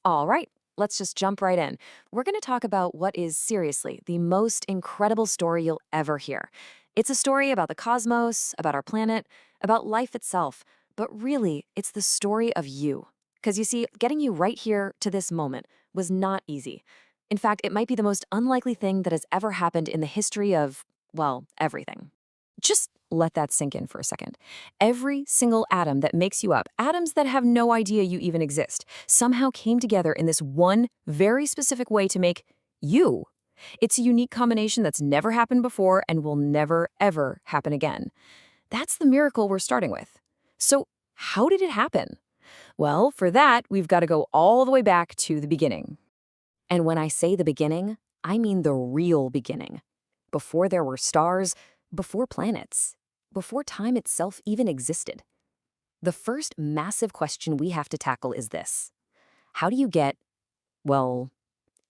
All right, let's just jump right in. We're going to talk about what is seriously the most incredible story you'll ever hear. It's a story about the cosmos, about our planet, about life itself, but really, it's the story of you. Because you see, getting you right here to this moment was not easy. In fact, it might be the most unlikely thing that has ever happened in the history of, well, everything. Just let that sink in for a second. Every single atom that makes you up, atoms that have no idea you even exist, somehow came together in this one very specific way to make you. It's a unique combination that's never happened before and will never, ever happen again. That's the miracle we're starting with. So, how did it happen? Well, for that, we've got to go all the way back to the beginning. And when I say the beginning, I mean the real beginning. Before there were stars, before planets, before time itself even existed. The first massive question we have to tackle is this. How do you get, well,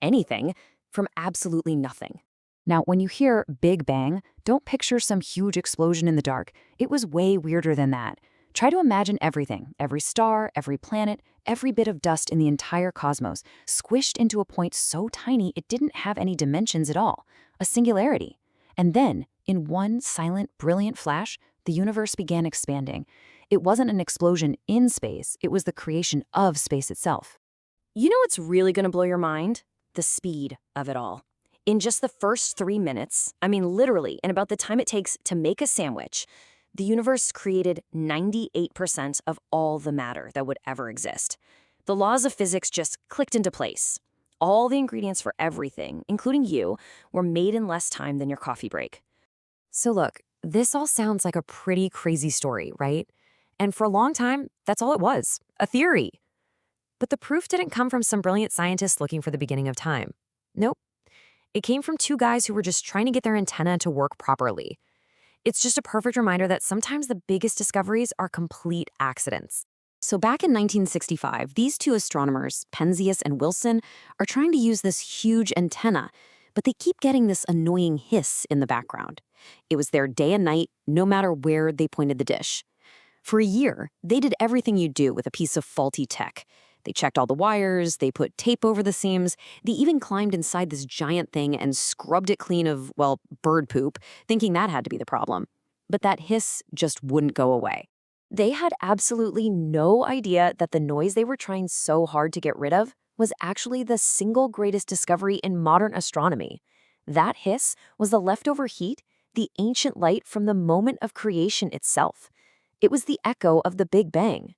anything from absolutely nothing? Now, when you hear Big Bang, don't picture some huge explosion in the dark. It was way weirder than that. Try to imagine everything, every star, every planet, every bit of dust in the entire cosmos, squished into a point so tiny it didn't have any dimensions at all, a singularity. And then, in one silent, brilliant flash, the universe began expanding. It wasn't an explosion in space, it was the creation of space itself. You know what's really going to blow your mind? The speed of it all. In just the first 3 minutes, I mean literally in about the time it takes to make a sandwich, the universe created 98% of all the matter that would ever exist. The laws of physics just clicked into place. All the ingredients for everything, including you, were made in less time than your coffee break. So look, this all sounds like a pretty crazy story, right? And for a long time, that's all it was, a theory. But the proof didn't come from some brilliant scientists looking for the beginning of time. Nope. It came from two guys who were just trying to get their antenna to work properly. It's just a perfect reminder that sometimes the biggest discoveries are complete accidents. So back in 1965, these two astronomers, Penzias and Wilson, are trying to use this huge antenna, but they keep getting this annoying hiss in the background. It was there day and night, no matter where they pointed the dish. For a year, they did everything you do with a piece of faulty tech. They checked all the wires, they put tape over the seams, they even climbed inside this giant thing and scrubbed it clean of, well, bird poop, thinking that had to be the problem. But that hiss just wouldn't go away. They had absolutely no idea that the noise they were trying so hard to get rid of was actually the single greatest discovery in modern astronomy. That hiss was the leftover heat, the ancient light from the moment of creation itself. It was the echo of the Big Bang.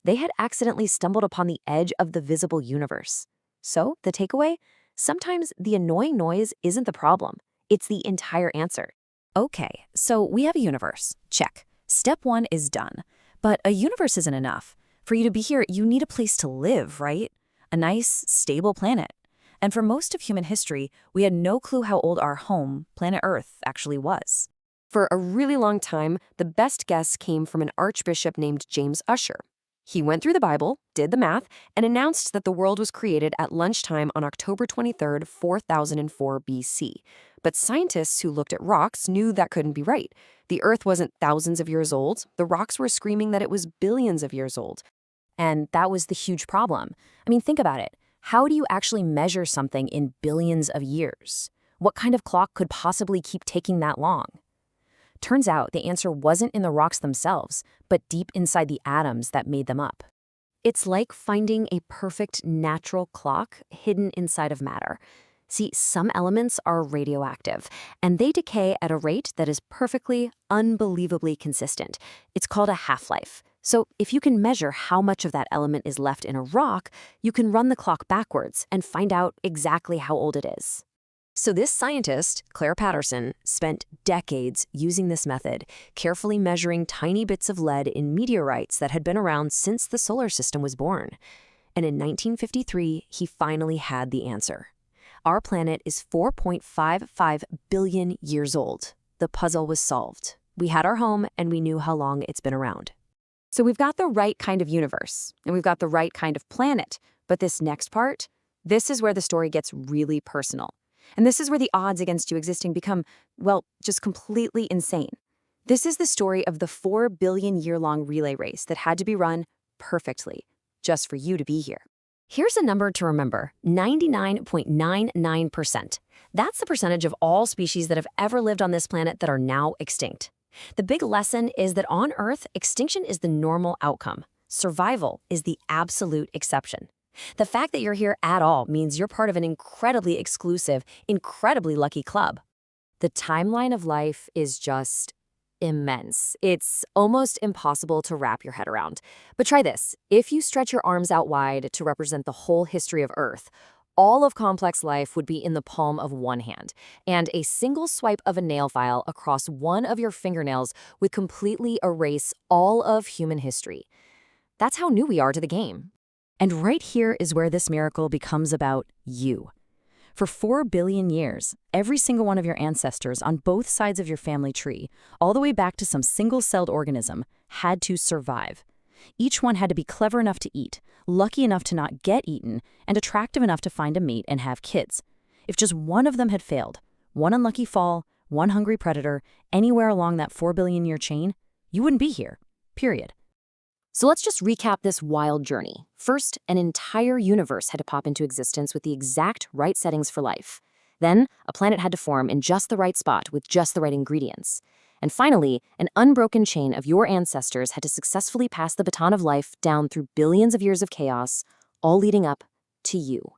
They had accidentally stumbled upon the edge of the visible universe. So, the takeaway? Sometimes the annoying noise isn't the problem. It's the entire answer. Okay, so we have a universe. Check. Step one is done. But a universe isn't enough. For you to be here, you need a place to live, right? A nice, stable planet. And for most of human history, we had no clue how old our home, planet Earth, actually was. For a really long time, the best guess came from an archbishop named James Ussher. He went through the Bible, did the math, and announced that the world was created at lunchtime on October 23rd, 4004 BC. But scientists who looked at rocks knew that couldn't be right. The Earth wasn't thousands of years old. The rocks were screaming that it was billions of years old. And that was the huge problem. I mean, think about it. How do you actually measure something in billions of years? What kind of clock could possibly keep taking that long? Turns out the answer wasn't in the rocks themselves, but deep inside the atoms that made them up. It's like finding a perfect natural clock hidden inside of matter. See, some elements are radioactive, and they decay at a rate that is perfectly, unbelievably consistent. It's called a half-life. So if you can measure how much of that element is left in a rock, you can run the clock backwards and find out exactly how old it is. So this scientist, Claire Patterson, spent decades using this method, carefully measuring tiny bits of lead in meteorites that had been around since the solar system was born. And in 1953, he finally had the answer. Our planet is 4.55 billion years old. The puzzle was solved. We had our home, and we knew how long it's been around. So we've got the right kind of universe, and we've got the right kind of planet. But this next part, this is where the story gets really personal. And this is where the odds against you existing become, well, just completely insane. This is the story of the 4 billion year-long relay race that had to be run perfectly, just for you to be here. Here's a number to remember: 99.99%. That's the percentage of all species that have ever lived on this planet that are now extinct. The big lesson is that on Earth, extinction is the normal outcome. Survival is the absolute exception. The fact that you're here at all means you're part of an incredibly exclusive, incredibly lucky club. The timeline of life is just immense. It's almost impossible to wrap your head around. But try this. If you stretch your arms out wide to represent the whole history of Earth, all of complex life would be in the palm of one hand, and a single swipe of a nail file across one of your fingernails would completely erase all of human history. That's how new we are to the game. And right here is where this miracle becomes about you. For 4 billion years, every single one of your ancestors on both sides of your family tree, all the way back to some single-celled organism, had to survive. Each one had to be clever enough to eat, lucky enough to not get eaten, and attractive enough to find a mate and have kids. If just one of them had failed, one unlucky fall, one hungry predator, anywhere along that 4 billion-year chain, you wouldn't be here. Period. So let's just recap this wild journey. First, an entire universe had to pop into existence with the exact right settings for life. Then, a planet had to form in just the right spot with just the right ingredients. And finally, an unbroken chain of your ancestors had to successfully pass the baton of life down through billions of years of chaos, all leading up to you.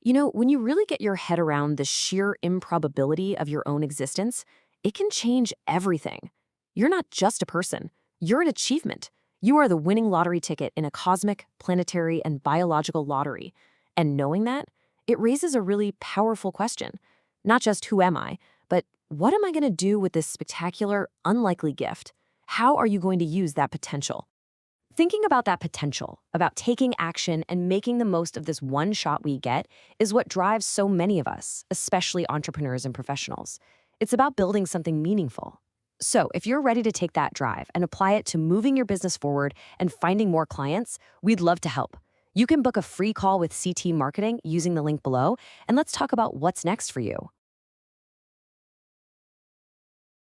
You know, when you really get your head around the sheer improbability of your own existence, it can change everything. You're not just a person. You're an achievement. You are the winning lottery ticket in a cosmic, planetary, and biological lottery. And knowing that, it raises a really powerful question. Not just who am I, but what am I going to do with this spectacular, unlikely gift? How are you going to use that potential? Thinking about that potential, about taking action and making the most of this one shot we get, is what drives so many of us, especially entrepreneurs and professionals. It's about building something meaningful. So if you're ready to take that drive and apply it to moving your business forward and finding more clients, we'd love to help. You can book a free call with CT Marketing using the link below, and let's talk about what's next for you.